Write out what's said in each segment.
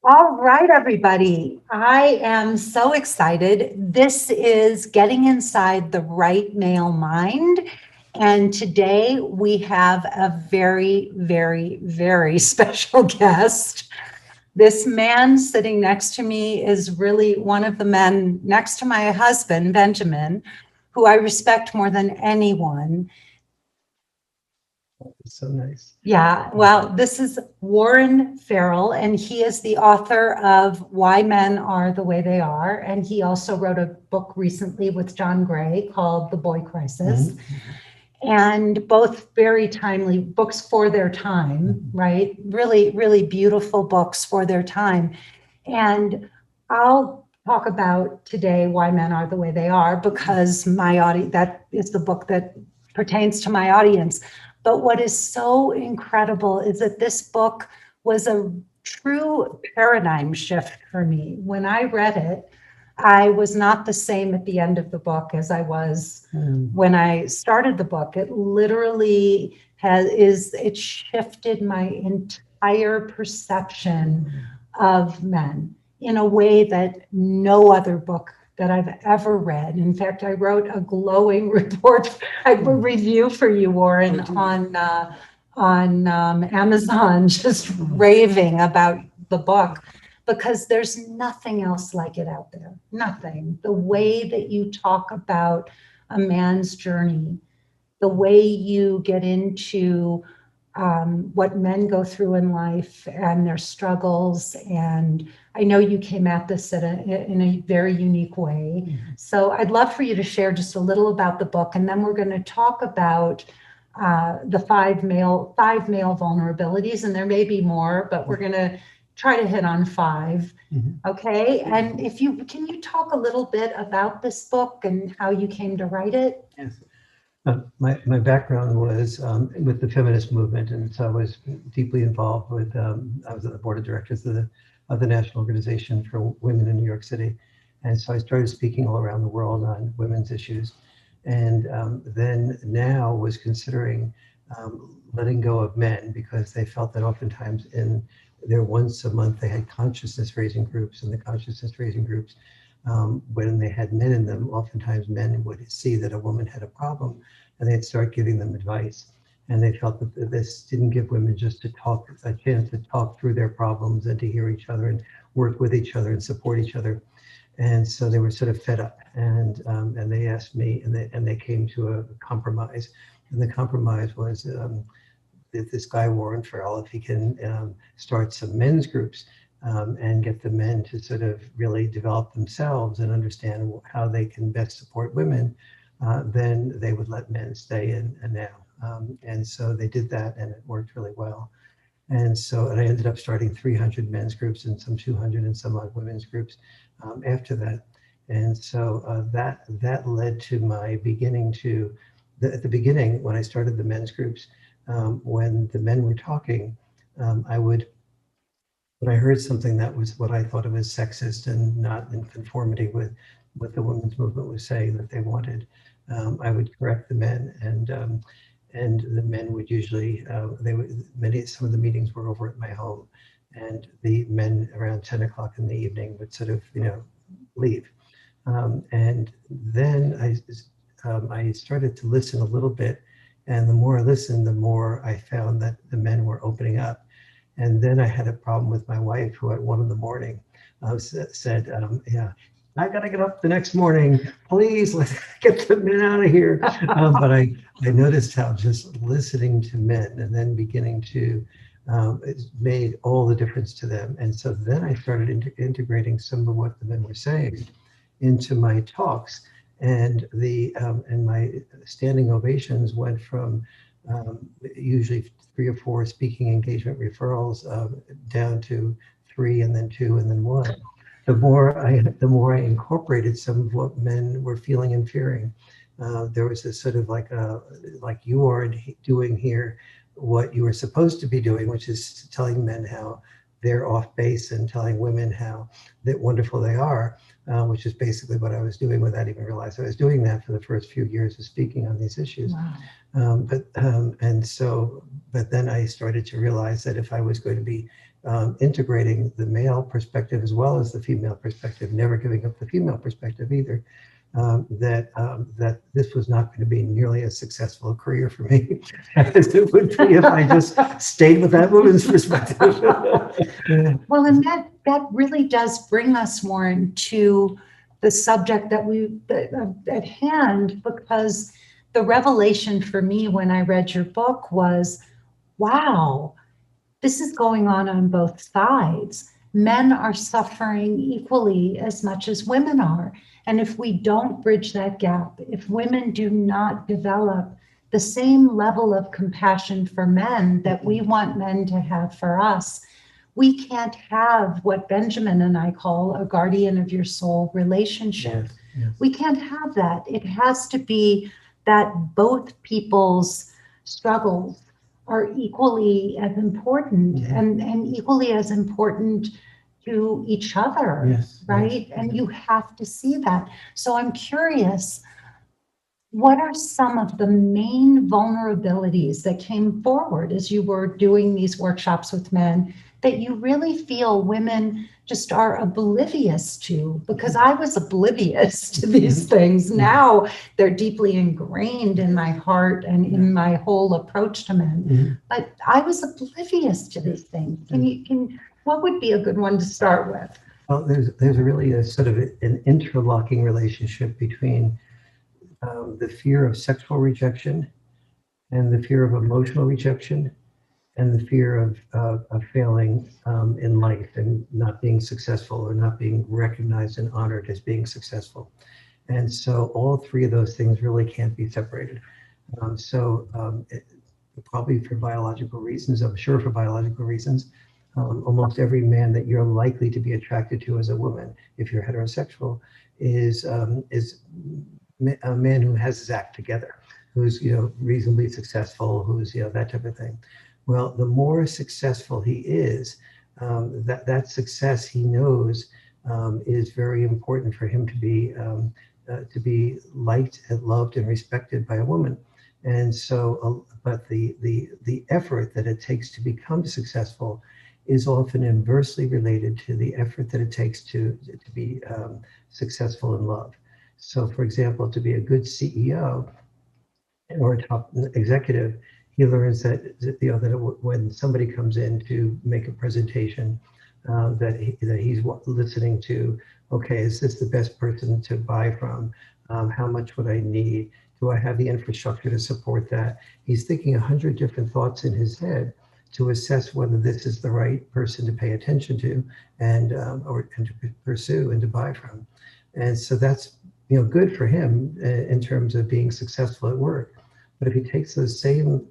All right, everybody. I am so excited. This is Getting Inside the Right Male Mind. And today we have a very, very, very special guest. This man sitting next to me is really one of the men next to my husband, Benjamin, who I respect more than anyone. It's so nice. Yeah, well, this is Warren Farrell, and he is the author of Why Men Are the Way They Are. And he also wrote a book recently with John Gray called The Boy Crisis. And both very timely books for their time, right? Really, really beautiful books for their time. And I'll talk about today Why Men Are the Way They Are because my audience, that is the book that pertains to my audience. But what is so incredible is that this book was a true paradigm shift for me. When I read it, I was not the same at the end of the book as I was when I started the book. It literally it shifted my entire perception of men in a way that no other book that I've ever read. In fact, I wrote a glowing review for you, Warren, on Amazon, just raving about the book because there's nothing else like it out there. Nothing. The way that you talk about a man's journey, the way you get into what men go through in life and their struggles. And I know you came at this in a very unique way. So I'd love for you to share just a little about the book, and then we're going to talk about the five male vulnerabilities, and there may be more, but we're going to try to hit on five. Okay. And can you talk a little bit about this book and how you came to write it? Yes. My background was with the feminist movement, and so I was deeply involved with. I was at the board of directors of the National Organization for Women in New York City, and so I started speaking all around the world on women's issues, and then now was considering letting go of men because they felt that oftentimes in their once a month they had consciousness raising groups, and the consciousness raising groups. When they had men in them, oftentimes men would see that a woman had a problem and they'd start giving them advice. And they felt that this didn't give women just a chance to talk through their problems and to hear each other and work with each other and support each other. And so they were sort of fed up, and they asked me, and they came to a compromise. And the compromise was this guy Warren Farrell, if he can start some men's groups. And get the men to sort of really develop themselves and understand how they can best support women, then they would let men stay in now. And so they did that, and it worked really well. And I ended up starting 300 men's groups and some 200 and some odd women's groups after that. And so that led to my beginning at the beginning, when I started the men's groups, when the men were talking, when I heard something that was what I thought of as sexist and not in conformity with what the women's movement was saying that they wanted, I would correct the men, and the men would usually some of the meetings were over at my home, and the men around 10 o'clock in the evening would sort of leave, and then I started to listen a little bit, and the more I listened, the more I found that the men were opening up. And then I had a problem with my wife, who at 1 a.m. Said, I got to get up the next morning. Please, let's get the men out of here. But I noticed how just listening to men and then beginning to, it made all the difference to them. And so then I started integrating some of what the men were saying into my talks. And my standing ovations went from usually 3 or 4 speaking engagement referrals down to 3 and then 2 and then 1. The more I incorporated some of what men were feeling and fearing, there was this sort of like you are doing here what you were supposed to be doing, which is telling men how they're off base and telling women how wonderful they are, which is basically what I was doing without even realizing I was doing that for the first few years of speaking on these issues. Wow. But then I started to realize that if I was going to be integrating the male perspective as well as the female perspective, never giving up the female perspective either, that this was not going to be nearly as successful a career for me as it would be if I just stayed with that woman's perspective. Well, and that really does bring us, Warren, to the subject that at hand, because the revelation for me when I read your book was, wow, this is going on both sides. Men are suffering equally as much as women are. And if we don't bridge that gap, if women do not develop the same level of compassion for men that we want men to have for us, we can't have what Benjamin and I call a guardian of your soul relationship. Yes, yes. We can't have that. It has to be that both people's struggles are equally as important and equally as important to each other, Yes, right? yes. And you have to see that. So I'm curious, what are some of the main vulnerabilities that came forward as you were doing these workshops with men that you really feel women just are oblivious to? Because I was oblivious to these things. Now they're deeply ingrained in my heart and in my whole approach to men. But I was oblivious to these things. What would be a good one to start with? Well, there's really a sort of an interlocking relationship between the fear of sexual rejection and the fear of emotional rejection and the fear of failing in life and not being successful or not being recognized and honored as being successful. And so all three of those things really can't be separated. Probably for biological reasons, I'm sure for biological reasons, almost every man that you're likely to be attracted to as a woman, if you're heterosexual, is a man who has his act together, who's reasonably successful, who's that type of thing. Well, the more successful he is, that success he knows is very important for him to be liked and loved and respected by a woman. And so, but the effort that it takes to become successful is often inversely related to the effort that it takes to be successful in love. So, for example, to be a good CEO or a top executive, he learns that when somebody comes in to make a presentation, that he's listening to, okay, is this the best person to buy from? How much would I need? Do I have the infrastructure to support that? He's thinking 100 different thoughts in his head to assess whether this is the right person to pay attention to and to pursue and to buy from. And so that's good for him in terms of being successful at work. But if he takes those same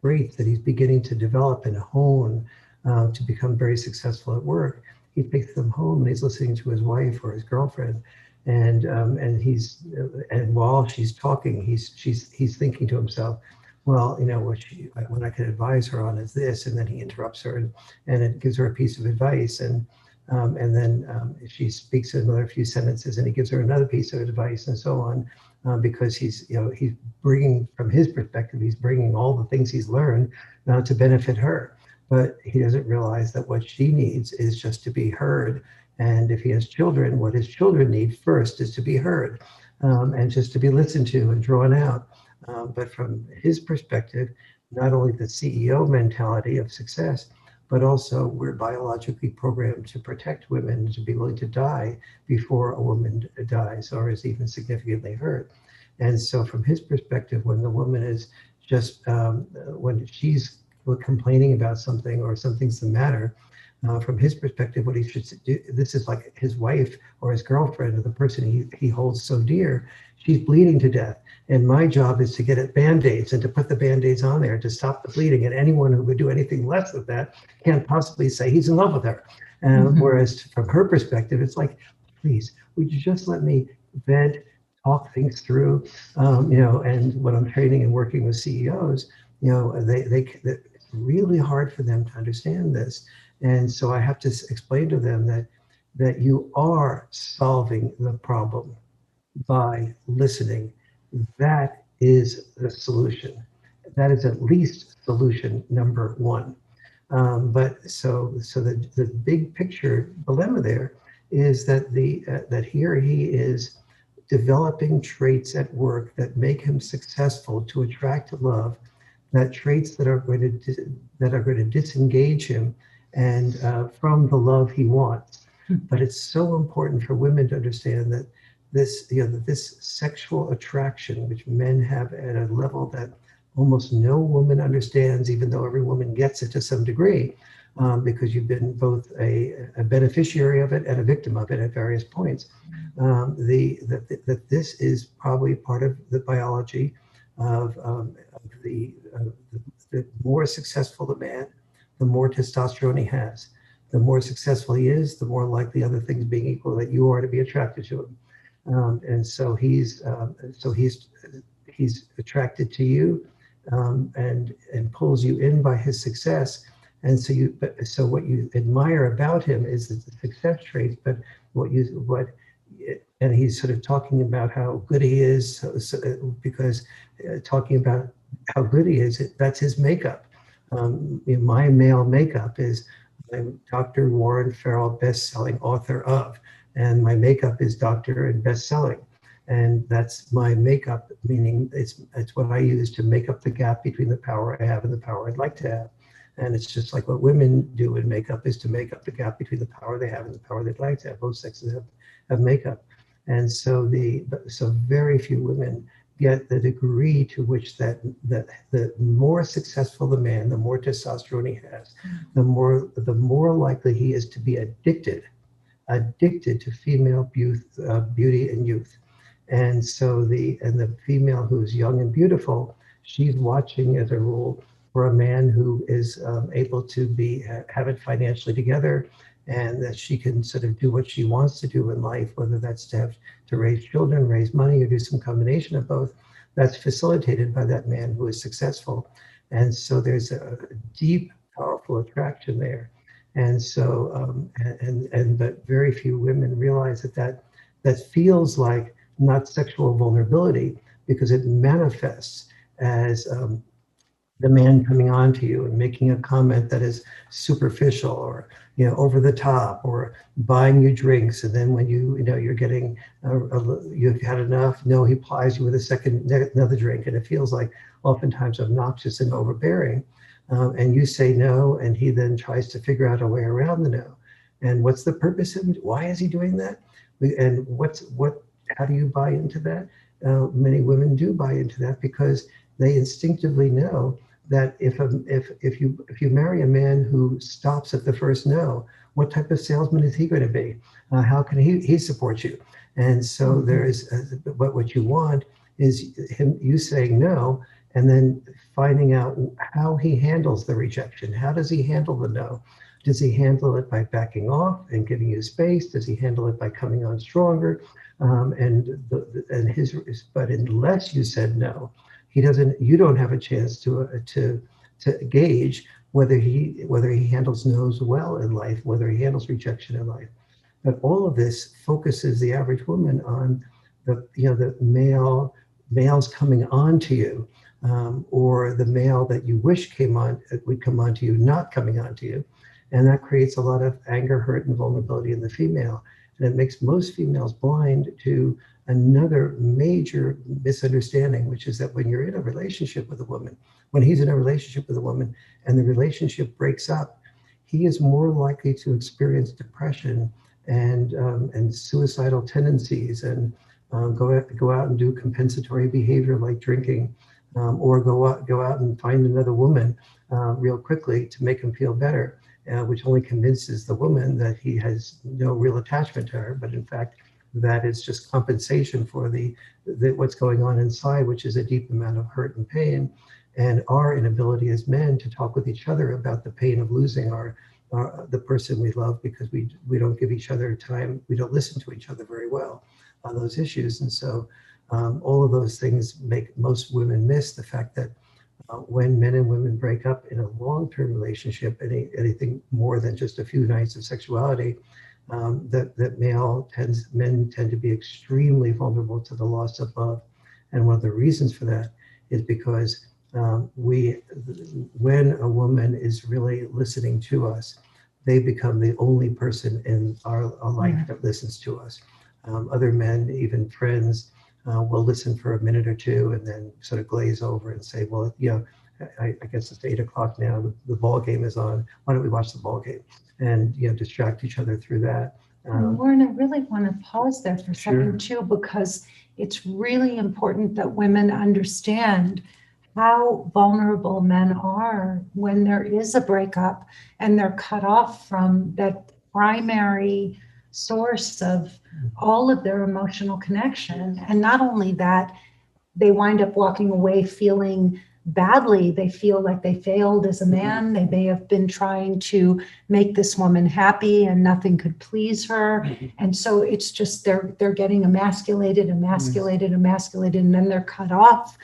traits that he's beginning to develop and hone to become very successful at work, he takes them home and he's listening to his wife or his girlfriend, and while she's talking, he's thinking to himself, well, what I could advise her on is this, and then he interrupts her and it gives her a piece of advice, and then she speaks another few sentences and he gives her another piece of advice and so on, because he's bringing, from his perspective, he's bringing all the things he's learned to benefit her. But he doesn't realize that what she needs is just to be heard. And if he has children, what his children need first is to be heard and just to be listened to and drawn out. But from his perspective, not only the CEO mentality of success, but also we're biologically programmed to protect women, to be willing to die before a woman dies or is even significantly hurt. And so from his perspective, when the woman is just, when she's complaining about something or something's the matter, from his perspective, what he should do, this is like his wife or his girlfriend or the person he holds so dear, she's bleeding to death. And my job is to get it Band-Aids and to put the Band-Aids on there to stop the bleeding. And anyone who would do anything less than that can't possibly say he's in love with her. Whereas from her perspective, it's like, please, would you just let me vent, talk things through? And when I'm training and working with CEOs, it's really hard for them to understand this. And so I have to explain to them that you are solving the problem by listening. That is the solution. That is at least solution number one. The big picture dilemma there is that that here he is developing traits at work that make him successful to attract love, that traits that are going to disengage him and from the love he wants. But it's so important for women to understand that this sexual attraction, which men have at a level that almost no woman understands, even though every woman gets it to some degree, because you've been both a beneficiary of it and a victim of it at various points. That this is probably part of the biology of the more successful the man, the more testosterone he has. The more successful he is, the more likely, other things being equal, that you are to be attracted to him. And so he's attracted to you, and pulls you in by his success. And so what you admire about him is the success traits, but and he's sort of talking about how good he is, because talking about how good he is, that's his makeup. My male makeup is, I'm Dr. Warren Farrell, best-selling author of, and my makeup is doctor and best-selling. And that's my makeup, meaning it's what I use to make up the gap between the power I have and the power I'd like to have. And it's just like what women do in makeup, is to make up the gap between the power they have and the power they'd like to have. Both sexes have makeup. And so very few women get the degree to which that the more successful the man, the more testosterone he has, the more likely he is to be addicted to female beauty and youth. And so the female who's young and beautiful, she's watching, as a rule, for a man who is able to have it financially together, and that she can sort of do what she wants to do in life, whether that's to raise children, raise money, or do some combination of both. That's facilitated by that man who is successful. And so there's a deep, powerful attraction there. And so, but very few women realize that feels like not sexual vulnerability, because it manifests as the man coming on to you and making a comment that is superficial, or over the top, or buying you drinks, and then when you're getting you've had enough, no, he plies you with another drink, and it feels like oftentimes obnoxious and overbearing, and you say no, and he then tries to figure out a way around the no. And what's the purpose of it? Why is he doing that? And how do you buy into that? Many women do buy into that, because they instinctively know that if you marry a man who stops at the first no, what type of salesman is he going to be? How can he support you? And so what you want is you saying no, and then finding out how he handles the rejection. How does he handle the no? Does he handle it by backing off and giving you space? Does he handle it by coming on stronger? But unless you said no, you don't have a chance to gauge whether he handles no's well in life, whether he handles rejection in life. But all of this focuses the average woman on the males coming on to you, or the male that you wish would come on to you, not coming on to you. And that creates a lot of anger, hurt, and vulnerability in the female. And it makes most females blind to another major misunderstanding, which is that when you're in a relationship with a woman, when he's in a relationship with a woman and the relationship breaks up, he is more likely to experience depression and suicidal tendencies, and go out and do compensatory behavior like drinking, or go out and find another woman real quickly to make him feel better. Which only convinces the woman that he has no real attachment to her, but in fact, that is just compensation for what's going on inside, which is a deep amount of hurt and pain, and our inability as men to talk with each other about the pain of losing the person we love, because we don't give each other time, we don't listen to each other very well on those issues. And so all of those things make most women miss the fact that when men and women break up in a long-term relationship, anything more than just a few nights of sexuality, men tend to be extremely vulnerable to the loss of love. And one of the reasons for that is because when a woman is really listening to us, they become the only person in our life Yeah. that listens to us. Other men, even friends, will listen for a minute or two and then sort of glaze over and say, well, I guess it's 8 o'clock now. The ball game is on. Why don't we watch the ball game? And distract each other through that. And Lauren, I really want to pause there for a Sure. second too, because it's really important that women understand how vulnerable men are when there is a breakup and they're cut off from that primary source of all of their emotional connection. And not only that, they wind up walking away feeling badly. They feel like they failed as a man. They may have been trying to make this woman happy and nothing could please her. And so it's just they're getting emasculated, and then they're cut off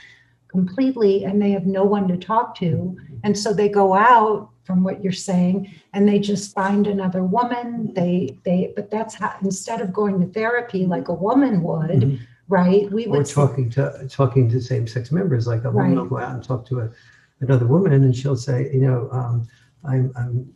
completely and they have no one to talk to. And so they go out, from what you're saying, and they just find another woman. But that's how, instead of going to therapy like a woman would, right? We Or would talking to same-sex members, like a woman will Right. go out and talk to another woman, and she'll say, I'm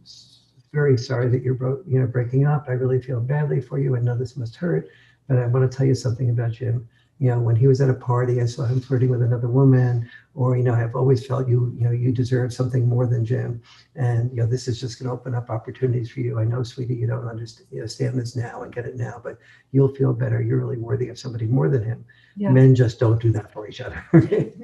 very sorry that you're breaking up. I really feel badly for you. I know this must hurt, but I want to tell you something about Jim. When he was at a party, I saw him flirting with another woman, or I've always felt you deserve something more than Jim, and this is just going to open up opportunities for you. I know, sweetie, you don't understand this now and get it now, but you'll feel better. You're really worthy of somebody more than him. Yeah. Men just don't do that for each other.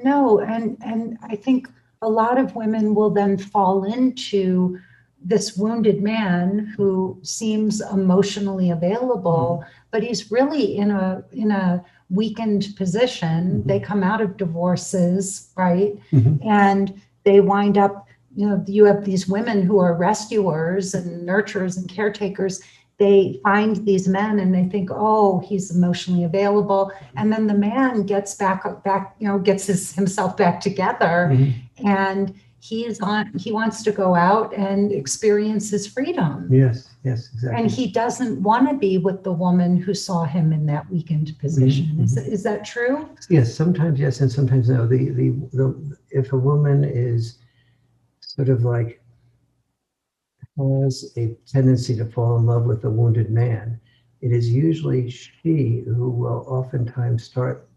No, and I think a lot of women will then fall into this wounded man who seems emotionally available, but he's really in a weakened position. They come out of divorces, right? And they wind up, you have these women who are rescuers and nurturers and caretakers. They find these men and they think, oh, he's emotionally available. And then the man gets gets himself back together, and he wants to go out and experience his freedom. Yes, exactly. And he doesn't want to be with the woman who saw him in that weakened position. Is that true? Yes, sometimes yes, and sometimes no. If a woman is sort of like has a tendency to fall in love with a wounded man, it is usually she who will oftentimes start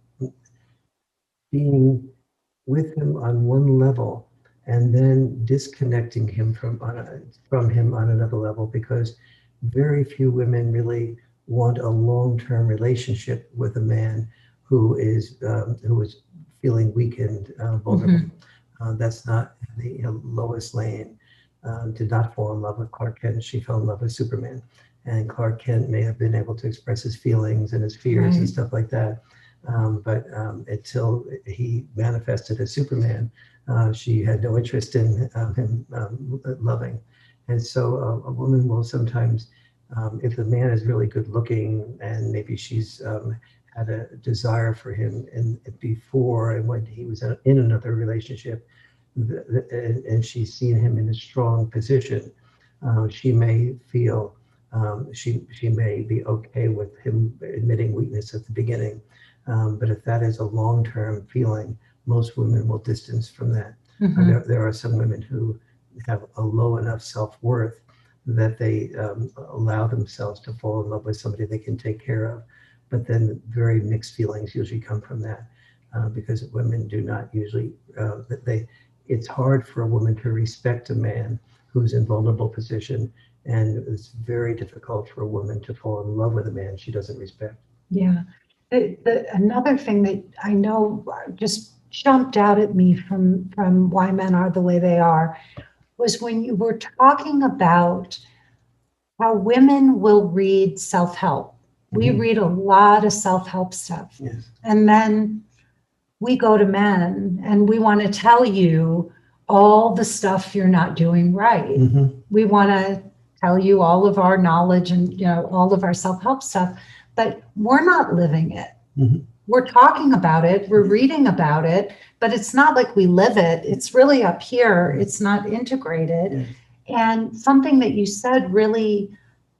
being with him on one level and then disconnecting him from him on another level, because very few women really want a long-term relationship with a man who is feeling weakened, vulnerable. That's not the Lois Lane did not fall in love with Clark Kent. She fell in love with Superman. And Clark Kent may have been able to express his feelings and his fears and stuff like that. But until he manifested as Superman, she had no interest in him loving. And so a woman will sometimes, if the man is really good looking and maybe she's had a desire for him before and when he was in another relationship, and she's seen him in a strong position, she may feel she may be okay with him admitting weakness at the beginning. But if that is a long-term feeling, most women will distance from that. There are some women who have a low enough self-worth that they allow themselves to fall in love with somebody they can take care of. But then very mixed feelings usually come from that, because women do not usually, it's hard for a woman to respect a man who's in vulnerable position, and it's very difficult for a woman to fall in love with a man she doesn't respect. Yeah. Another thing that I know just jumped out at me from Why Men Are the Way They Are was when you were talking about how women will read self-help. We read a lot of self-help stuff. Yes. And then we go to men and we want to tell you all the stuff you're not doing right. We want to tell you all of our knowledge and all of our self-help stuff, but we're not living it. We're talking about it, we're reading about it, but it's not like we live it. It's really up here. It's not integrated. And something that you said really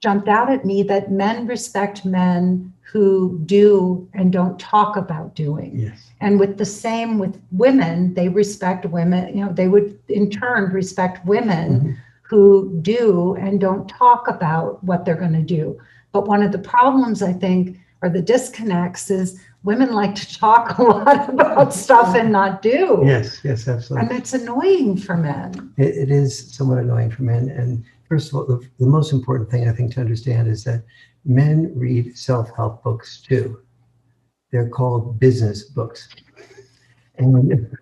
jumped out at me that men respect men who do and don't talk about doing. Yes. And with the same with women, they respect women, they would in turn respect women who do and don't talk about what they're going to do. But one of the problems, I think, or the disconnects is women like to talk a lot about stuff and not do. Yes, absolutely. And it's annoying for men. It is somewhat annoying for men. And first of all, the most important thing I think to understand is that men read self-help books too. They're called business books. And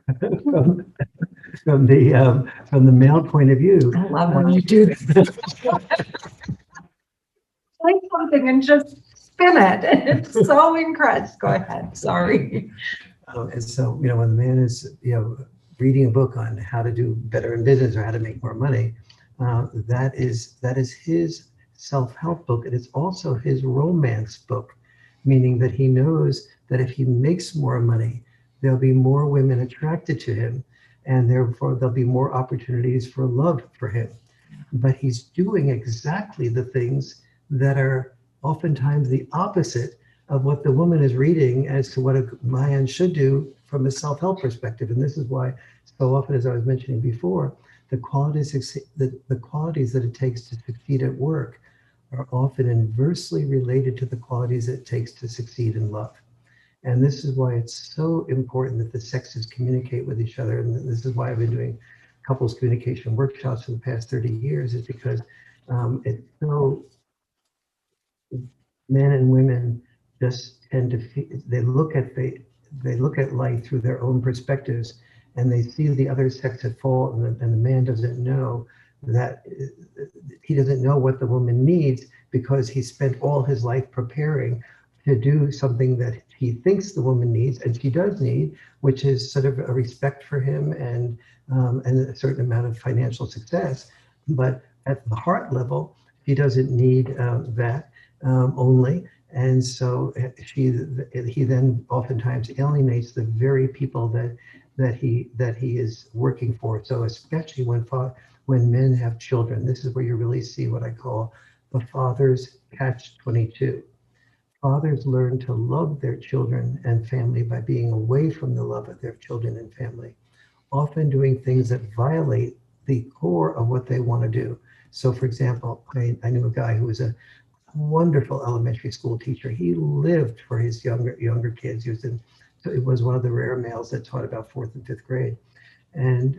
from the male point of view, I love when you do this. Like something and just spin it. It's so incredible. Go ahead. Sorry. And so, when the man is, reading a book on how to do better in business or how to make more money, that is his self-help book. And it's also his romance book, meaning that he knows that if he makes more money, there'll be more women attracted to him, and therefore there'll be more opportunities for love for him. But he's doing exactly the things that are oftentimes the opposite of what the woman is reading as to what a man should do from a self-help perspective. And this is why so often, as I was mentioning before, the qualities that it takes to succeed at work are often inversely related to the qualities it takes to succeed in love. And this is why it's so important that the sexes communicate with each other. And this is why I've been doing couples communication workshops for the past 30 years, is because it's so, men and women just tend to they look at life through their own perspectives, and they see the other sex at fault, and the man doesn't know that he doesn't know what the woman needs because he spent all his life preparing to do something that he thinks the woman needs and she does need, which is sort of a respect for him and a certain amount of financial success. But at the heart level, he doesn't need that only. And so he then oftentimes alienates the very people that he is working for. So especially when men have children, this is where you really see what I call the father's catch-22. Fathers learn to love their children and family by being away from the love of their children and family, often doing things that violate the core of what they want to do. So for example, I knew a guy who was a wonderful elementary school teacher. He lived for his younger kids. It was one of the rare males that taught about 4th and 5th grade. And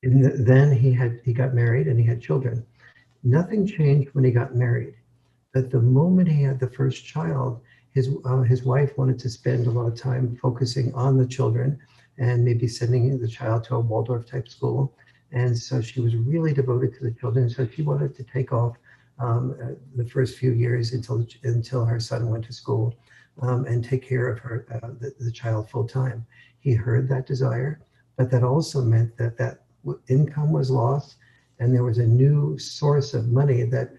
then he got married and he had children. Nothing changed when he got married. But the moment he had the first child, his wife wanted to spend a lot of time focusing on the children and maybe sending the child to a Waldorf type school. And so she was really devoted to the children. So she wanted to take off the first few years until her son went to school and take care of the child full time. He heard that desire, but that also meant that income was lost, and there was a new source of money that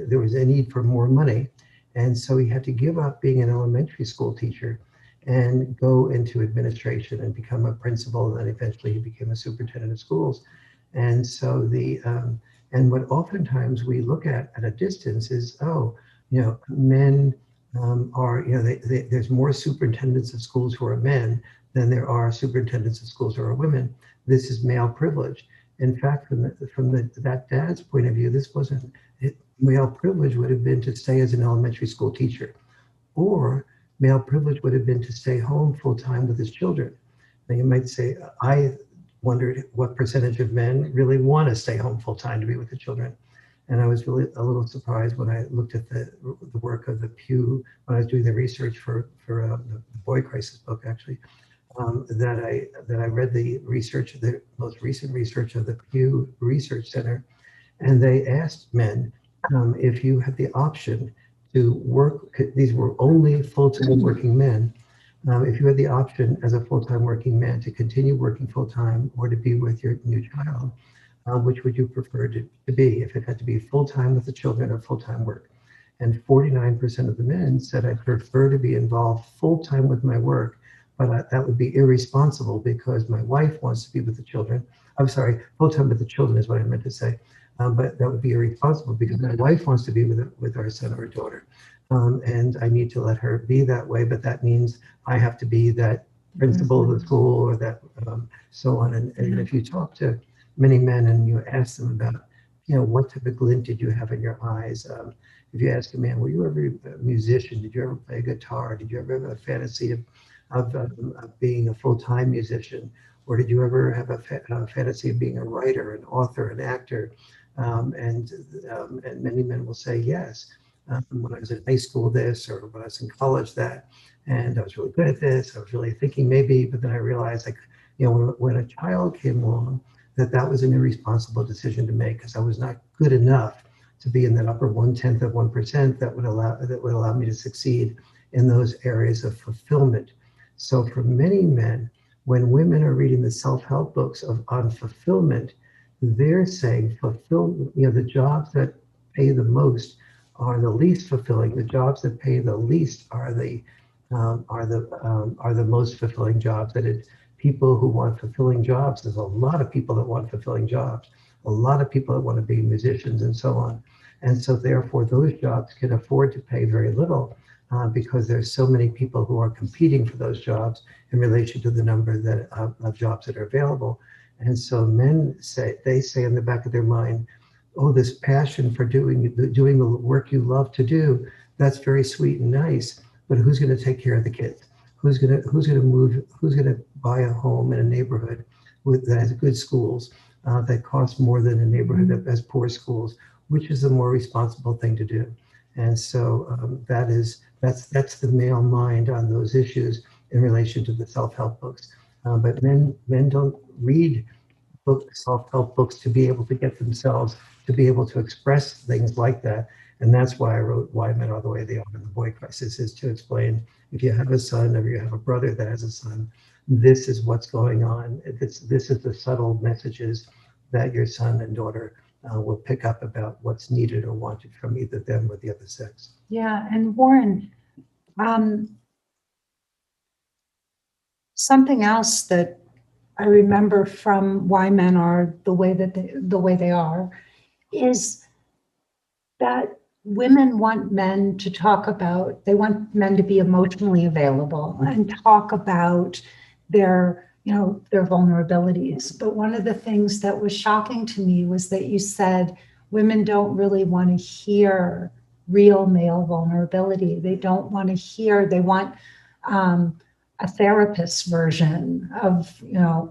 there was a need for more money. And so he had to give up being an elementary school teacher and go into administration and become a principal. And then eventually he became a superintendent of schools. And so and what oftentimes we look at a distance is, men are, there's more superintendents of schools who are men than there are superintendents of schools who are women. This is male privilege. In fact, from that dad's point of view, this wasn't male privilege would have been to stay as an elementary school teacher, or male privilege would have been to stay home full time with his children. Now you might say, I wondered what percentage of men really want to stay home full time to be with the children. And I was really a little surprised when I looked at the work of the Pew, when I was doing the research for the Boy Crisis book, actually, that I read the research, the most recent research of the Pew Research Center, and they asked men if you had the option to work, these were only full-time working men, if you had the option as a full-time working man to continue working full-time or to be with your new child, which would you prefer to be, if it had to be full-time with the children or full-time work? And 49% of the men said, I prefer to be involved full-time with my work, but that would be irresponsible because my wife wants to be with the children. I'm sorry, full-time with the children is what I meant to say. but that would be irresponsible because my wife wants to be with our son or daughter. And I need to let her be that way, but that means I have to be that principal of the school or that so on. And if you talk to many men and you ask them about, what type of glint did you have in your eyes? If you ask a man, were you ever a musician? Did you ever play guitar? Did you ever have a fantasy of being a full-time musician? Or did you ever have a fantasy of being a writer, an author, an actor? And many men will say yes. When I was in high school, this, or when I was in college, that, and I was really good at this. I was really thinking maybe, but then I realized, like, when a child came along, that was an irresponsible decision to make because I was not good enough to be in that upper 1/10 of 1% that would allow me to succeed in those areas of fulfillment. So for many men, when women are reading the self-help books on fulfillment, they're saying the jobs that pay the most are the least fulfilling. The jobs that pay the least are the most fulfilling jobs. People who want fulfilling jobs, there's a lot of people that want fulfilling jobs, a lot of people that want to be musicians and so on. And so therefore those jobs can afford to pay very little because there's so many people who are competing for those jobs in relation to the number of jobs that are available. And so men say in the back of their mind, oh, this passion for doing the work you love to do, that's very sweet and nice, but who's going to take care of the kids? Who's going to move? Who's going to buy a home in a neighborhood that has good schools that costs more than a neighborhood that has poor schools? Which is the more responsible thing to do? And so that's the male mind on those issues in relation to the self-help books. But men don't read self-help books to be able to get themselves to be able to express things like that. And that's why I wrote Why Men Are the Way They Are in the Boy Crisis, is to explain, if you have a son or you have a brother that has a son, this is what's going on. This is the subtle messages that your son and daughter will pick up about what's needed or wanted from either them or the other sex. Yeah, and Warren, something else that I remember from Why Men Are the Way they are is that women want men to talk about, they want men to be emotionally available and talk about their vulnerabilities. But one of the things that was shocking to me was that you said women don't really want to hear real male vulnerability. They don't want to hear, they want a therapist's version of,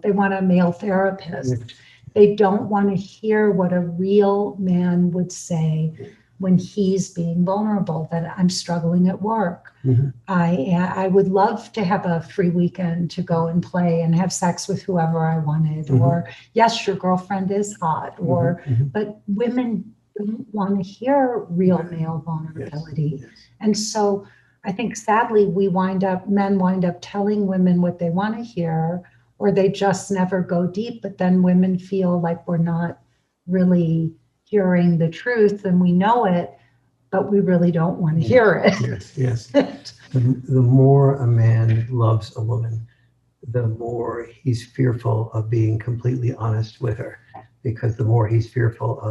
they want a male therapist. They don't want to hear what a real man would say when he's being vulnerable, that I'm struggling at work. Mm-hmm. I would love to have a free weekend to go and play and have sex with whoever I wanted, Mm-hmm. or yes, your girlfriend is hot, or, Mm-hmm. but women don't want to hear real male vulnerability. Yes. And so I think sadly men wind up telling women what they want to hear, or they just never go deep, but then women feel like we're not really hearing the truth and we know it, but we really don't want to hear it. Yes. The more a man loves a woman, the more he's fearful of being completely honest with her, because the more he's fearful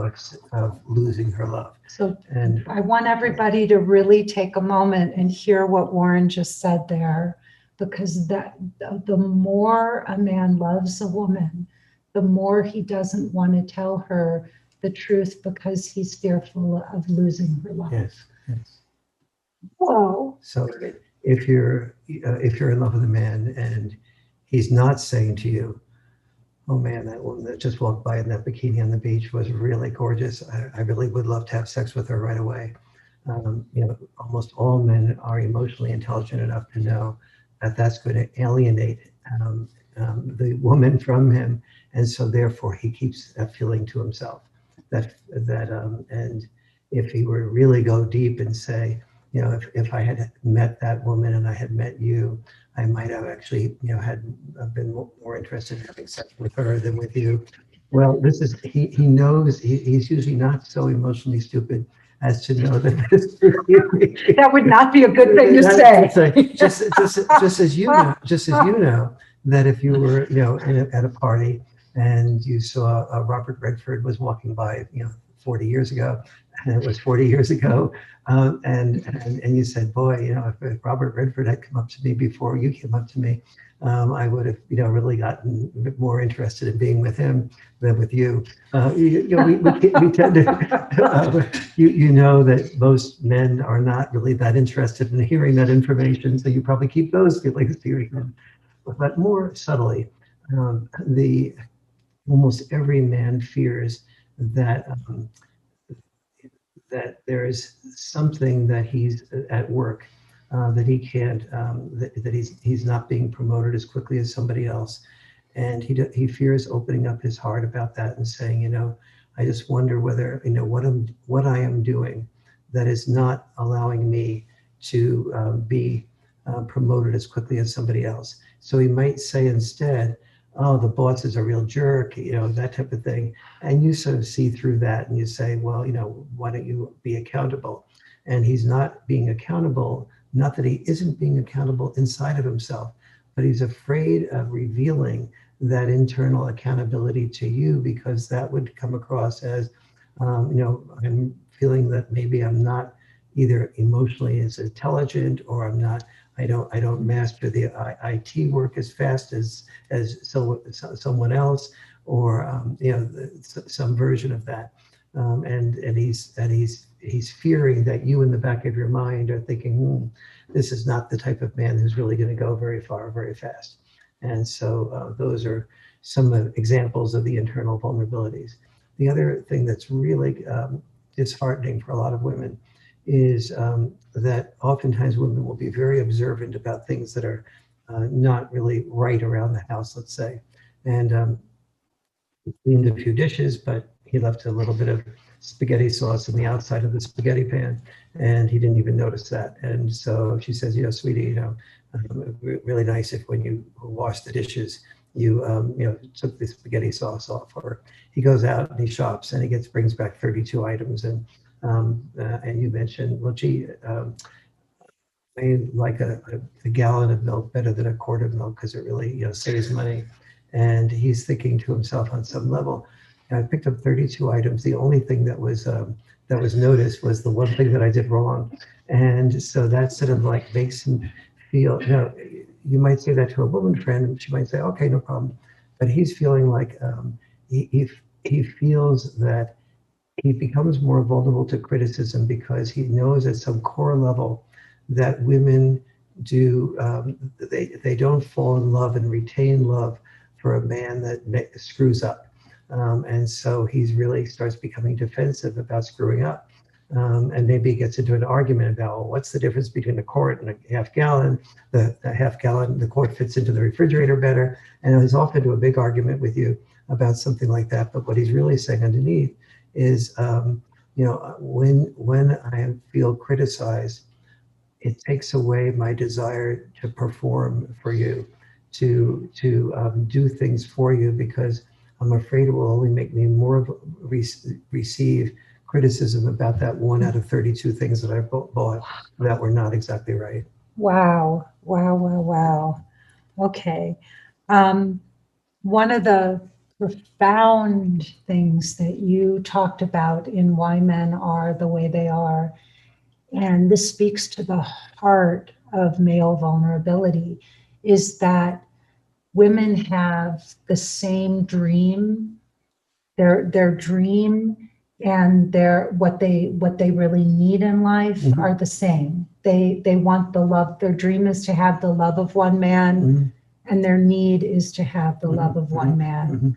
of losing her love. So And I want everybody to really take a moment and hear what Warren just said there, because that the more a man loves a woman, the more he doesn't want to tell her the truth because he's fearful of losing her love. yes. Whoa. So if you're in love with a man and he's not saying to you, oh man, that woman that just walked by in that bikini on the beach was really gorgeous, I really would love to have sex with her right away. Almost all men are emotionally intelligent enough to know that that's going to alienate the woman from him, and so therefore he keeps that feeling to himself. And if he were to really go deep and say, if I had met that woman and I had met you, I might have actually, been more interested in having sex with her than with you. Well, he knows he's usually not so emotionally stupid as to know that this. That would not be a good thing to say. Just as you know, that if you were, at a party and you saw Robert Redford was walking by, 40 years ago, and it was 40 years ago. And you said, boy, if Robert Redford had come up to me before you came up to me, I would have, really gotten a bit more interested in being with him than with you. We tend to, you know that most men are not really that interested in hearing that information, so you probably keep those feelings to yourself. But more subtly, the almost every man fears that that there is something that he's at work that he can't that he's not being promoted as quickly as somebody else, and he fears opening up his heart about that and saying, I just wonder whether what I am doing that is not allowing me to be promoted as quickly as somebody else. So he might say instead, oh, the boss is a real jerk, that type of thing. And you sort of see through that and you say, well, why don't you be accountable? And he's not being accountable, not that he isn't being accountable inside of himself, but he's afraid of revealing that internal accountability to you, because that would come across as, I'm feeling that maybe I'm not either emotionally as intelligent, or I don't master the IT work as fast as someone else, or some version of that, and he's fearing that you in the back of your mind are thinking, this is not the type of man who's really going to go very far very fast. And so those are some examples of the internal vulnerabilities. The other thing that's really disheartening for a lot of women is that oftentimes women will be very observant about things that are not really right around the house, let's say. And he cleaned a few dishes, but he left a little bit of spaghetti sauce on the outside of the spaghetti pan, and he didn't even notice that. And so she says, sweetie, really nice if when you wash the dishes, you took the spaghetti sauce off. Or he goes out and he shops and he brings back 32 items, and you mentioned, well, gee, I like a gallon of milk better than a quart of milk because it really saves money. And he's thinking to himself on some level, I picked up 32 items. The only thing that was noticed was the one thing that I did wrong. And so that sort of like makes him feel, you might say that to a woman friend and she might say, okay, no problem. But he's feeling like he feels that he becomes more vulnerable to criticism because he knows at some core level that women they don't fall in love and retain love for a man that screws up. And so he's really starts becoming defensive about screwing up. And maybe he gets into an argument about, well, what's the difference between a quart and a half gallon? The half gallon, the quart fits into the refrigerator better. And he's off into a big argument with you about something like that. But what he's really saying underneath is, when I feel criticized, it takes away my desire to perform for you, to do things for you, because I'm afraid it will only make me more receive criticism about that 1 out of 32 things that I bought that were not exactly right. Wow. Okay. One of the profound things that you talked about in Why Men Are the Way They Are, and this speaks to the heart of male vulnerability, is that women have the same dream, their dream and what they really need in life Mm-hmm. are the same. They want the love. Their dream is to have the love of one man, mm-hmm. and their need is to have the mm-hmm. love of one man. Mm-hmm.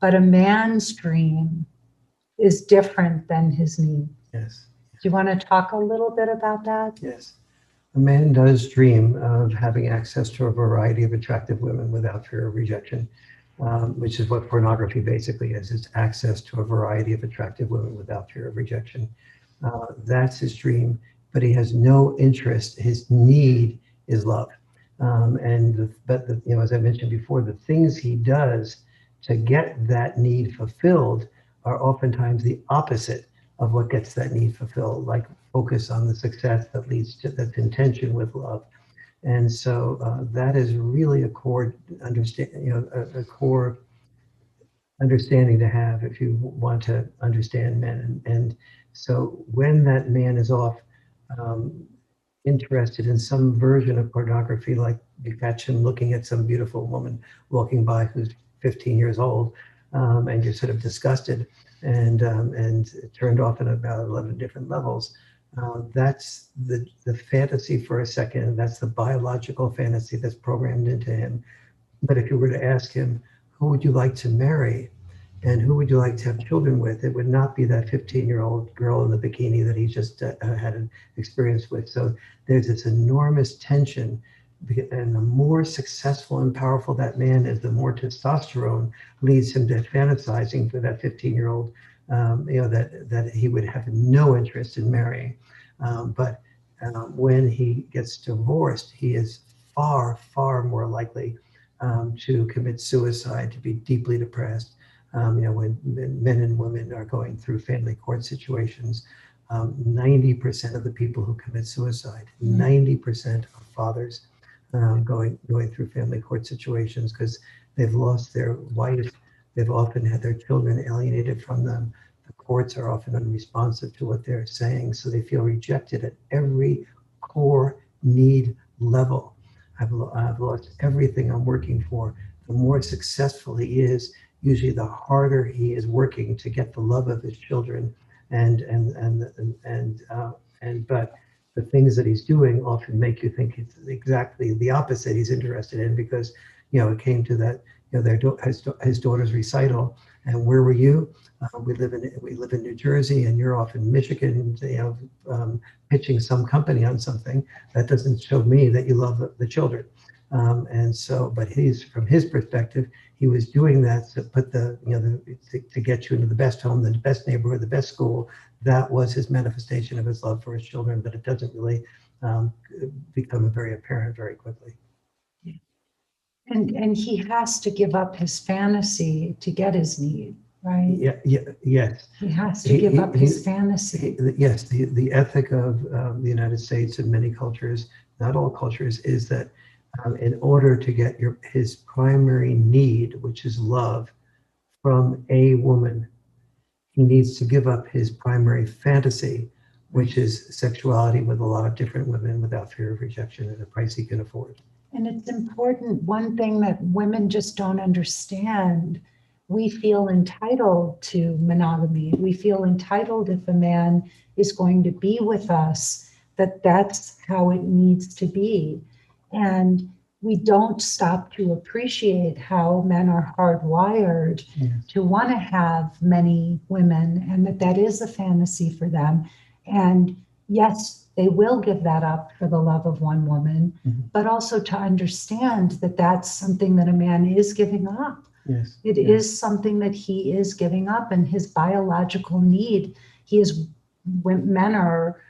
But a man's dream is different than his need. Yes. Do you want to talk a little bit about that? Yes. A man does dream of having access to a variety of attractive women without fear of rejection, which is what pornography basically is. It's access to a variety of attractive women without fear of rejection. That's his dream, but he has no interest. His need is love. As I mentioned before, the things he does to get that need fulfilled are oftentimes the opposite of what gets that need fulfilled, like focus on the success that leads to that's in tension with love. And so that is really a core understanding, a core understanding to have if you want to understand men. And so when that man is off um, interested in some version of pornography, like you catch him looking at some beautiful woman walking by who's 15 years old, and you're sort of disgusted and turned off at about 11 different levels. That's the fantasy for a second. That's the biological fantasy that's programmed into him. But if you were to ask him, who would you like to marry? And who would you like to have children with? It would not be that 15-year-old girl in the bikini that he just had an experience with. So there's this enormous tension. And the more successful and powerful that man is, the more testosterone leads him to fantasizing for that 15-year-old, that he would have no interest in marrying. But when he gets divorced, he is far, far more likely to commit suicide, to be deeply depressed. When men and women are going through family court situations, 90% of the people who commit suicide, 90% are fathers going through family court situations because they've lost their wife. They've often had their children alienated from them. The courts are often unresponsive to what they're saying, so they feel rejected at every core need level. I've lost everything I'm working for. The more successful he is, usually the harder he is working to get the love of his children, but the things that he's doing often make you think it's exactly the opposite he's interested in, because it came to that, his daughter's recital, and where were you? We live in New Jersey, and you're off in Michigan, pitching some company on something. That doesn't show me that you love the children. But from his perspective, he was doing that to put to get you into the best home, the best neighborhood, the best school. That was his manifestation of his love for his children, but it doesn't really become very apparent very quickly. And he has to give up his fantasy to get his need, right? Yes. He has to give up his fantasy. Yes, the ethic of the United States and many cultures, not all cultures, is that in order to get his primary need, which is love, from a woman, he needs to give up his primary fantasy, which is sexuality with a lot of different women without fear of rejection at a price he can afford. And it's important, one thing that women just don't understand, we feel entitled to monogamy. We feel entitled if a man is going to be with us, that's how it needs to be. And we don't stop to appreciate how men are hardwired to want to have many women, and that is a fantasy for them. And yes, they will give that up for the love of one woman, but also to understand that that's something that a man is giving up. Yes. It is something that he is giving up, and his biological need, men are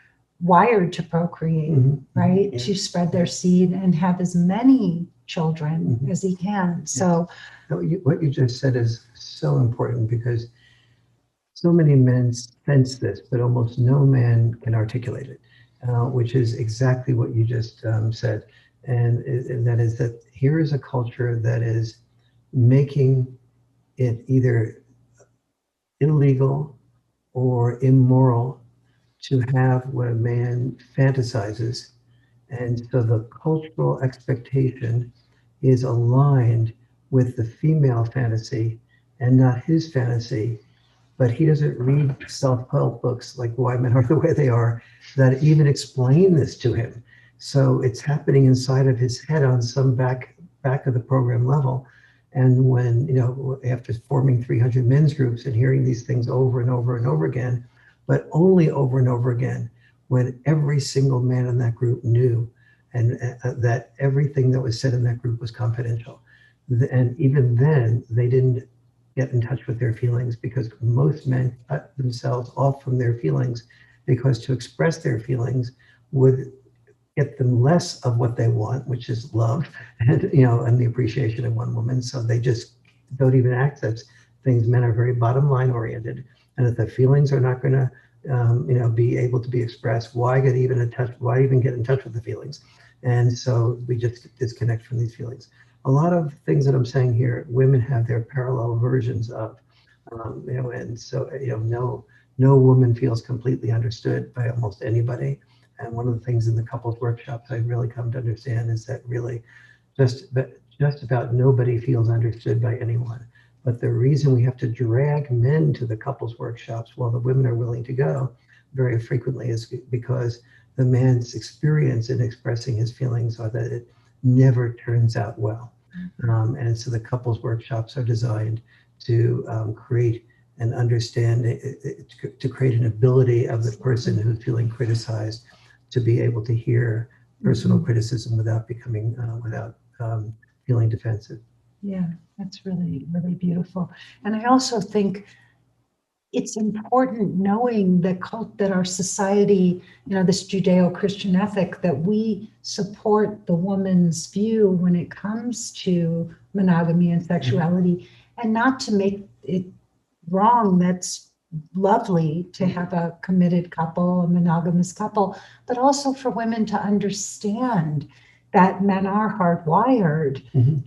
wired to procreate, right? Yeah. To spread their seed and have as many children as he can. Yes. So what you just said is so important, because so many men sense this, but almost no man can articulate it, which is exactly what you just said. And that is that here is a culture that is making it either illegal or immoral to have what a man fantasizes. And so the cultural expectation is aligned with the female fantasy and not his fantasy. But he doesn't read self-help books like Why Men Are the Way They Are that even explain this to him. So it's happening inside of his head on some back of the program level. And when, after forming 300 men's groups and hearing these things over and over and over again, but only over and over again, when every single man in that group knew and that everything that was said in that group was confidential. And even then, they didn't get in touch with their feelings, because most men cut themselves off from their feelings, because to express their feelings would get them less of what they want, which is love and the appreciation of one woman. So they just don't even access things. Men are very bottom line oriented, and if the feelings are not going to be able to be expressed, why even get in touch with the feelings? And so we just disconnect from these feelings. a lot of things that I'm saying here, women have their parallel versions of, and so, no woman feels completely understood by almost anybody. And one of the things in the couples workshops I really come to understand is that really just about nobody feels understood by anyone. But the reason we have to drag men to the couples workshops while the women are willing to go very frequently is because the man's experience in expressing his feelings are that it never turns out well. And so the couples workshops are designed to create an understanding, to create an ability of the person who's feeling criticized to be able to hear personal criticism without becoming, without feeling defensive. Yeah, that's really, really beautiful. And I also think it's important knowing that our society, this Judeo-Christian ethic, that we support the woman's view when it comes to monogamy and sexuality, and not to make it wrong. That's lovely to have a committed couple, a monogamous couple, but also for women to understand that men are hardwired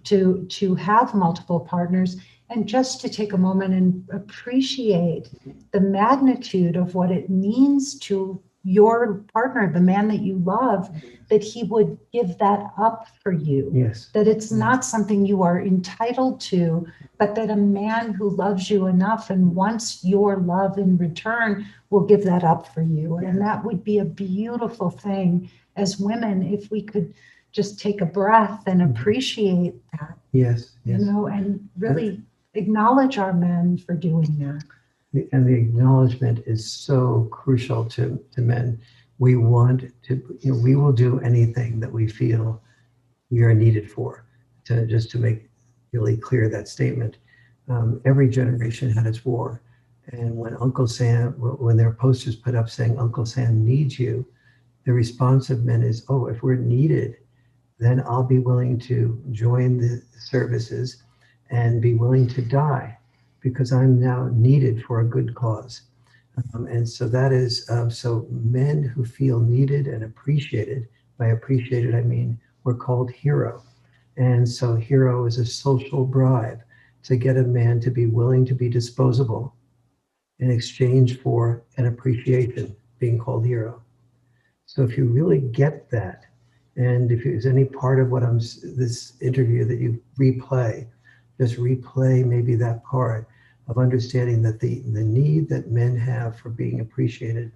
to have multiple partners, and just to take a moment and appreciate the magnitude of what it means to your partner, the man that you love, that he would give that up for you. Yes. That it's not something you are entitled to, but that a man who loves you enough and wants your love in return will give that up for you. And that would be a beautiful thing as women, if we could just take a breath and appreciate that. Yes. And really acknowledge our men for doing that. And the acknowledgement is so crucial to men. We want to, we will do anything that we feel we are needed for. To make really clear that statement. Every generation had its war. And when Uncle Sam, when there are posters put up saying Uncle Sam needs you, the response of men is, oh, if we're needed, then I'll be willing to join the services and be willing to die because I'm now needed for a good cause. And so that is, so men who feel needed and appreciated, by appreciated I mean we're called hero. And so hero is a social bribe to get a man to be willing to be disposable in exchange for an appreciation, being called hero. So if you really get that, and if there's any part of this interview that you replay, just replay maybe that part of understanding that the need that men have for being appreciated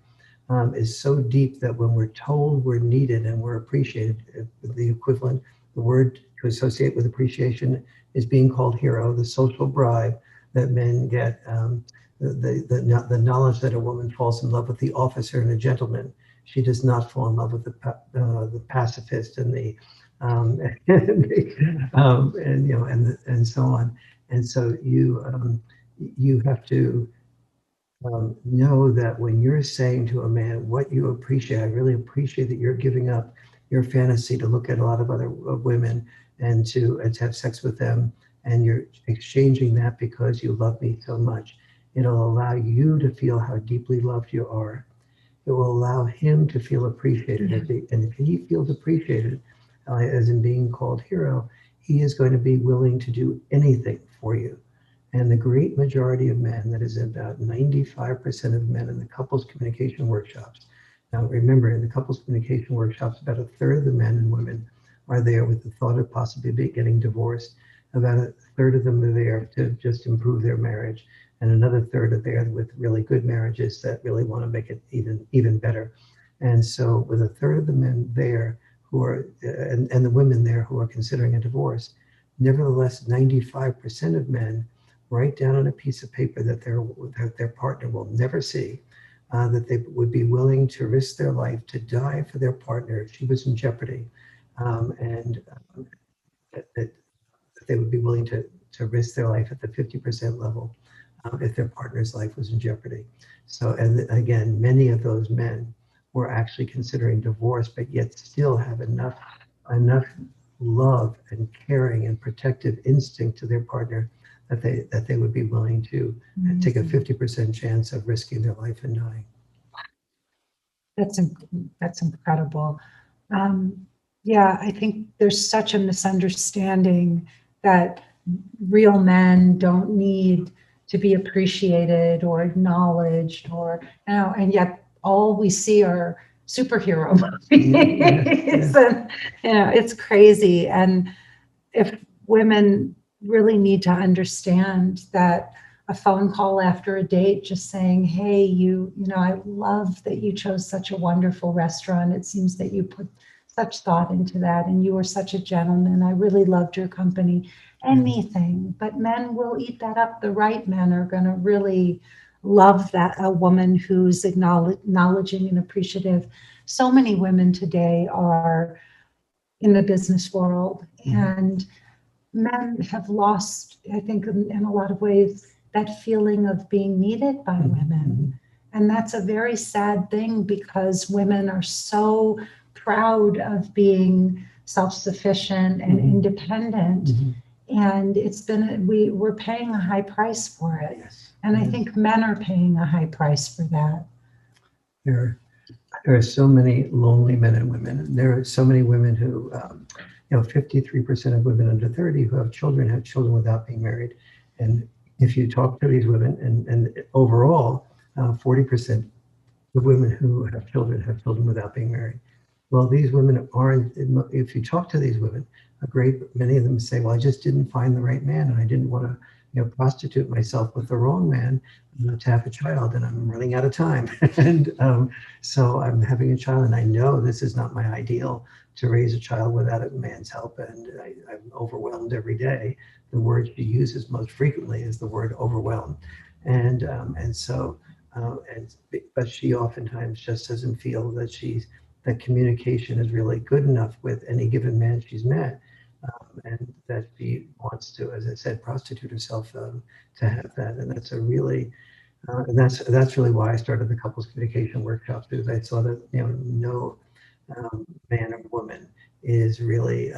is so deep that when we're told we're needed and we're appreciated, the equivalent, the word to associate with appreciation is being called hero, the social bribe that men get, the knowledge that a woman falls in love with the officer and a gentleman. She does not fall in love with the pacifist and the and so on. And so you have to know that when you're saying to a man what you appreciate, I really appreciate that you're giving up your fantasy to look at a lot of other women and to have sex with them, and you're exchanging that because you love me so much. It'll allow you to feel how deeply loved you are. It will allow him to feel appreciated. And if he feels appreciated, as in being called hero, he is going to be willing to do anything for you. And the great majority of men, that is about 95% of men in the couples communication workshops. Now remember, in the couples communication workshops, about a third of the men and women are there with the thought of possibly getting divorced. About a third of them are there to just improve their marriage. And another third are there with really good marriages that really want to make it even better. And so with a third of the men there who are, and the women there who are considering a divorce, nevertheless, 95% of men write down on a piece of paper that their partner will never see, that they would be willing to risk their life to die for their partner if she was in jeopardy, and that they would be willing to risk their life at the 50% level if their partner's life was in jeopardy. So, and again, many of those men were actually considering divorce, but yet still have enough love and caring and protective instinct to their partner that they would be willing to take a 50% chance of risking their life and dying. That's incredible. Yeah, I think there's such a misunderstanding that real men don't need to be appreciated or acknowledged or, and yet all we see are superhero movies. And, it's crazy. And if women really need to understand that a phone call after a date just saying, hey, I love that you chose such a wonderful restaurant. It seems that you put such thought into that and you were such a gentleman. I really loved your company. Anything, but men will eat that up. The right men are going to really love that, a woman who's acknowledging and appreciative. So many women today are in the business world, and men have lost, I think, in a lot of ways, that feeling of being needed by women. And that's a very sad thing because women are so proud of being self-sufficient and independent. And we're paying a high price for it. Yes. And I think men are paying a high price for that. There are so many lonely men and women. There are so many women who, 53% of women under 30 who have children without being married. And if you talk to these women, and overall, 40% of women who have children without being married. Well, these women aren't, if you talk to these women, a great many of them say, well, I just didn't find the right man and I didn't want to prostitute myself with the wrong man to have a child, and I'm running out of time. And so I'm having a child, and I know this is not my ideal to raise a child without a man's help, and I'm overwhelmed every day. The word she uses most frequently is the word overwhelmed. And but she oftentimes just doesn't feel that communication is really good enough with any given man she's met. And that she wants to, as I said, prostitute herself to have that. And that's and that's really why I started the couples communication workshops, because I saw that no man or woman is really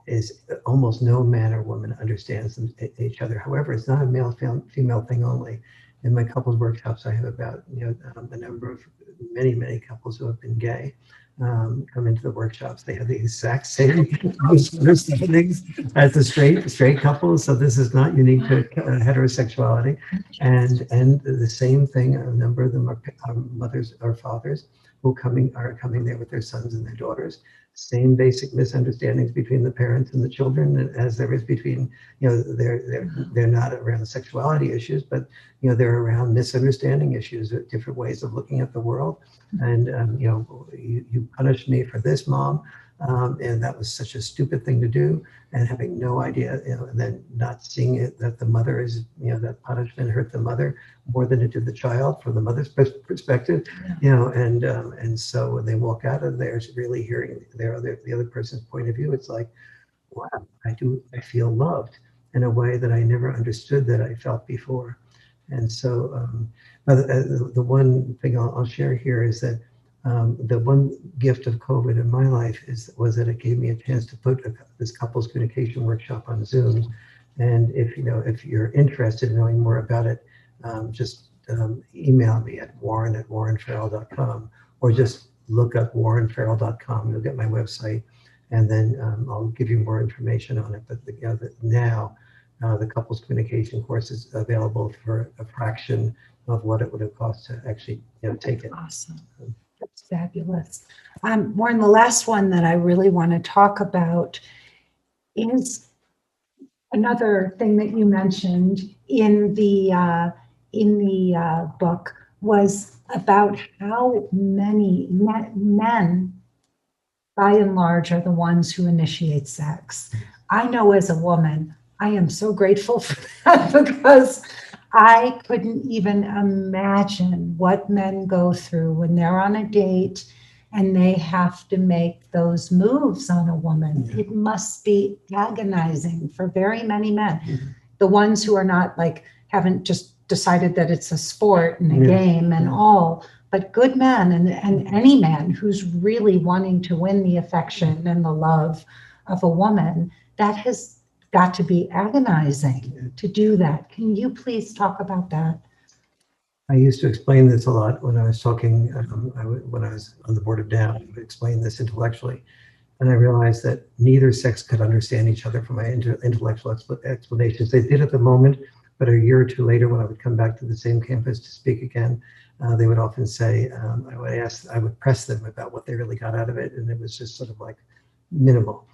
is almost no man or woman understands each other. However, it's not a male female thing only. In my couples workshops, I have about a number of many couples who have been gay come into the workshops. They have the exact same misunderstandings as the straight couples. So this is not unique to heterosexuality. And the same thing. A number of them are mothers or fathers who are coming there with their sons and their daughters. Same basic misunderstandings between the parents and the children as there is between, they're not around sexuality issues, but they're around misunderstanding issues, different ways of looking at the world. And you punished me for this, Mom, and that was such a stupid thing to do, and having no idea, and then not seeing it that the mother is, that punishment hurt the mother more than it did the child from the mother's perspective, and so when they walk out of there, really hearing the other person's point of view, it's like, wow, I feel loved in a way that I never understood that I felt before. And so the one thing I'll share here is that the one gift of COVID in my life was that it gave me a chance to put this couples communication workshop on Zoom. And if you're interested in knowing more about it, just email me at warren@warrenfarrell.com, or just look up warrenfarrell.com. You'll get my website, and then I'll give you more information on it. But now the couples communication course is available for a fraction of what it would have cost to actually take it. Awesome. That's fabulous. Warren, the last one that I really want to talk about is another thing that you mentioned in the book, was about how many men, by and large, are the ones who initiate sex. I know as a woman, I am so grateful for that, because I couldn't even imagine what men go through when they're on a date and they have to make those moves on a woman. It must be agonizing for very many men. The ones who are not haven't just decided that it's a sport and a game and all, but good men and any man who's really wanting to win the affection and the love of a woman, that has got to be agonizing to do that. Can you please talk about that? I used to explain this a lot when I was talking, when I was on the board of Down. I would explain this intellectually. And I realized that neither sex could understand each other from my intellectual explanations. They did at the moment, but a year or two later, when I would come back to the same campus to speak again, they would often say, I would press them about what they really got out of it, and it was just sort of like minimal.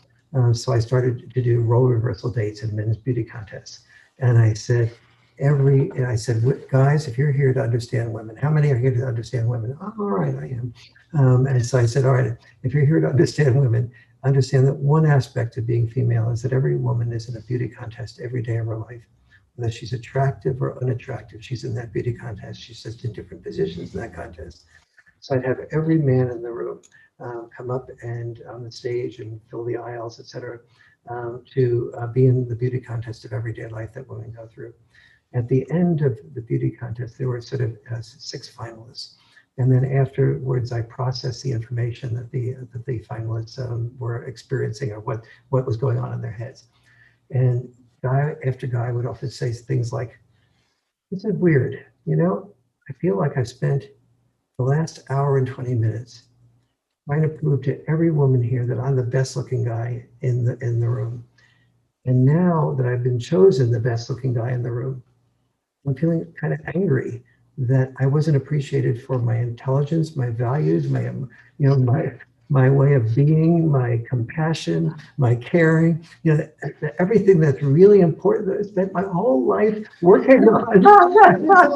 So I started to do role reversal dates and men's beauty contests. And I said, guys, if you're here to understand women, how many are here to understand women? Oh, all right, I am. And so I said, all right, if you're here to understand women, understand that one aspect of being female is that every woman is in a beauty contest every day of her life. Whether she's attractive or unattractive, she's in that beauty contest. She's just in different positions in that contest. So I'd have every man in the room come up and on the stage and fill the aisles, et cetera, to be in the beauty contest of everyday life that women go through. At the end of the beauty contest, there were sort of 6 finalists. And then afterwards, I processed the information that the finalists were experiencing, or what was going on in their heads. And guy after guy would often say things like, "This is weird. I feel like I've spent the last hour and 20 minutes trying to prove to every woman here that I'm the best looking guy in the room. And now that I've been chosen the best looking guy in the room, I'm feeling kind of angry that I wasn't appreciated for my intelligence, my values, my way of being, my compassion, my caring, everything that's really important that I spent my whole life working on.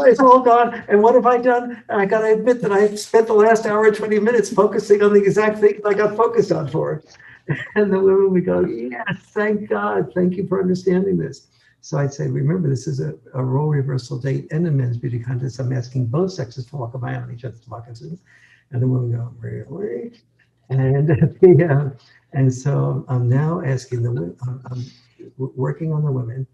It's all gone. And what have I done? And I got to admit that I spent the last hour and 20 minutes focusing on the exact thing I got focused on for. And the women would go, yes, thank God. Thank you for understanding this. So I'd say, remember, this is a role reversal date and a men's beauty contest. I'm asking both sexes to walk a mile on each other's moccasins. And the women go, really? And so I'm now asking I'm working on the women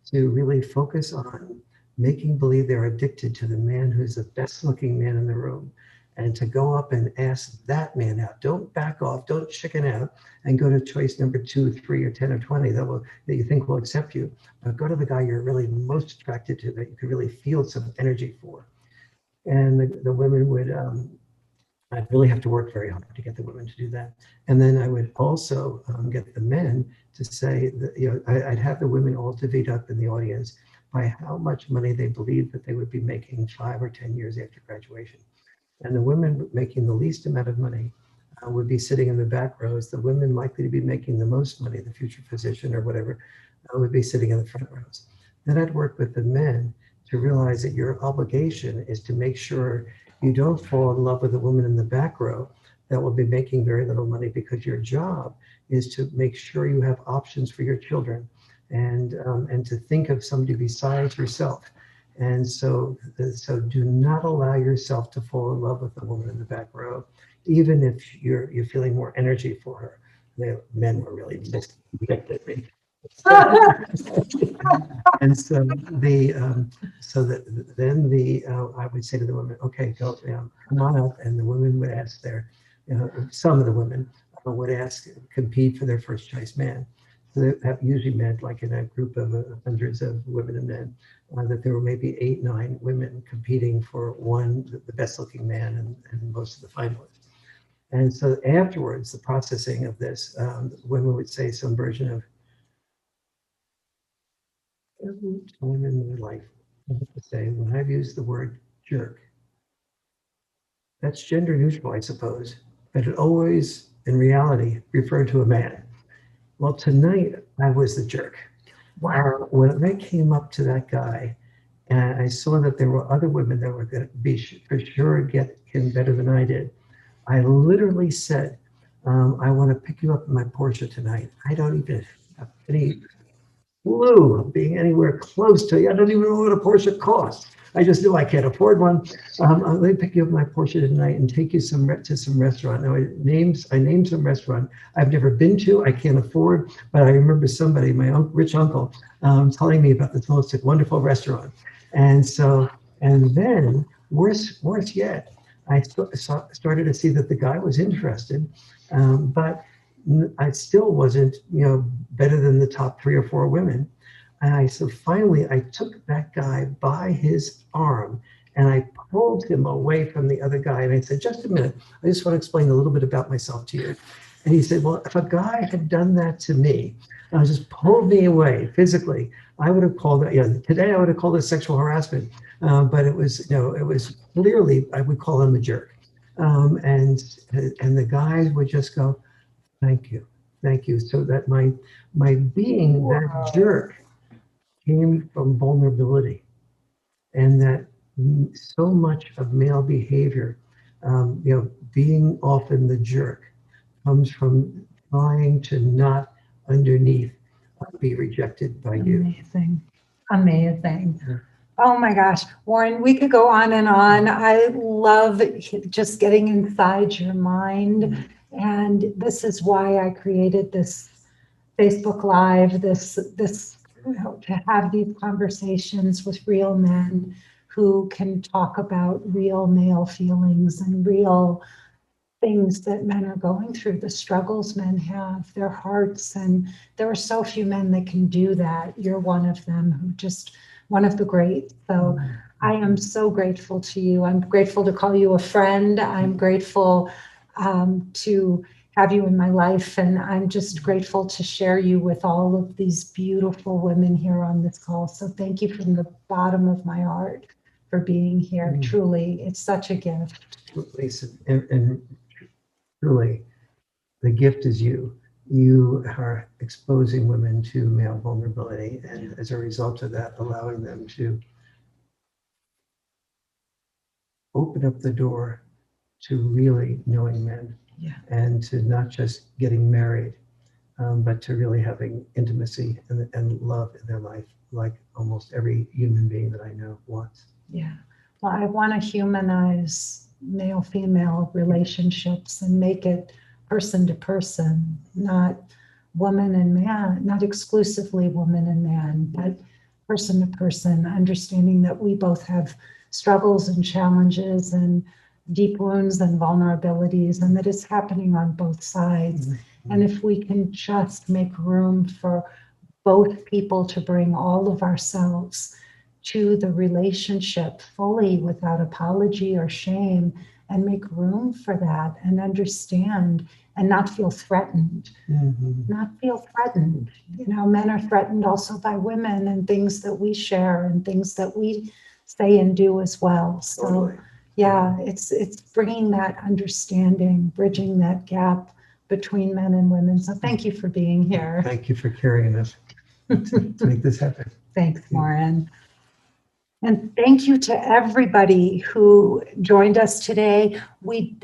to really focus on making believe they're addicted to the man who's the best looking man in the room, and to go up and ask that man out. Don't back off, don't chicken out and go to choice number 2, 3, or 10 or 20 that you think will accept you. But go to the guy you're really most attracted to, that you can really feel some energy for. And the women would, I'd really have to work very hard to get the women to do that. And then I would also get the men to say that, I'd have the women all divvied up in the audience by how much money they believed that they would be making 5 or 10 years after graduation. And the women making the least amount of money would be sitting in the back rows. The women likely to be making the most money, the future physician or whatever, would be sitting in the front rows. Then I'd work with the men to realize that your obligation is to make sure you don't fall in love with a woman in the back row that will be making very little money, because your job is to make sure you have options for your children, and to think of somebody besides yourself. And so do not allow yourself to fall in love with the woman in the back row, even if you're feeling more energy for her. The men were really just looked at me. And so I would say to the women, okay, go, come on up. And the women would ask some of the women would compete for their first choice man. So that usually meant, like in a group of hundreds of women and men, that there were maybe 8, 9 women competing for the best looking man and most of the finalists. And so afterwards, the processing of this, women would say some version of, every time in my life, I have to say, when I've used the word jerk, that's gender neutral, I suppose, but it always, in reality, referred to a man. Well, tonight, I was the jerk. Wow. When I came up to that guy, and I saw that there were other women that were going to be for sure get him better than I did, I literally said, I want to pick you up in my Porsche tonight. I don't even have any clue of being anywhere close to you. I don't even know what a Porsche costs. I just knew I can't afford one. Let me pick you up my Porsche tonight and take you to some restaurant. Now I named some restaurant I've never been to, I can't afford, but I remember somebody, my rich uncle, telling me about this most wonderful restaurant. And then worse yet, I started to see that the guy was interested, but I still wasn't, better than the top 3 or 4 women. And so finally, I took that guy by his arm and I pulled him away from the other guy. And I said, just a minute, I just want to explain a little bit about myself to you. And he said, well, if a guy had done that to me, just pulled me away physically, I would have called it, today I would have called it sexual harassment. But it was, it was clearly, I would call him a jerk. And the guys would just go, thank you, thank you. So that my being that jerk came from vulnerability, and that so much of male behavior, being often the jerk, comes from trying to not underneath be rejected by you. Amazing. Amazing. Yeah. Oh my gosh, Warren, we could go on and on. I love just getting inside your mind. And this is why I created this Facebook Live, to have these conversations with real men who can talk about real male feelings and real things that men are going through, the struggles men have, their hearts. And there are so few men that can do that. You're one of them, who just one of the greats. So I am so grateful to you. I'm grateful to call you a friend. I'm grateful to have you in my life. And I'm just grateful to share you with all of these beautiful women here on this call. So thank you from the bottom of my heart for being here. Truly, it's such a gift. Lisa, and truly, the gift is you. You are exposing women to male vulnerability, and as a result of that, allowing them to open up the door to really knowing men, and to not just getting married, but to really having intimacy and love in their life, like almost every human being that I know wants. Yeah. Well, I want to humanize male-female relationships and make it person to person, not woman and man, not exclusively woman and man, but person to person, understanding that we both have struggles and challenges and deep wounds and vulnerabilities, and that it's happening on both sides. And if we can just make room for both people to bring all of ourselves to the relationship fully without apology or shame, and make room for that and understand and not feel threatened. Not feel threatened. Men are threatened also by women and things that we share and things that we say and do as well. So Totally. yeah, it's bringing that understanding, bridging that gap between men and women. So thank you for being here. Thank you for carrying us to make this happen. Thanks, Lauren. And thank you to everybody who joined us today.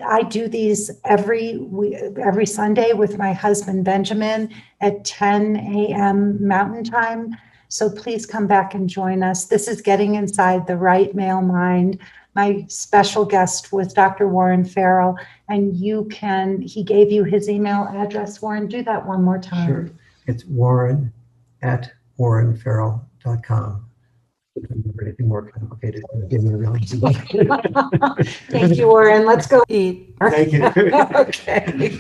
I do these every Sunday with my husband, Benjamin, at 10 a.m. Mountain Time. So please come back and join us. This is Getting Inside the Right Male Mind. My special guest was Dr. Warren Farrell, and he gave you his email address. Warren, do that one more time. Sure. It's warren@warrenfarrell.com. Anything more complicated? Give me a real easy one. Thank you, Warren. Let's go eat. Thank you. Okay.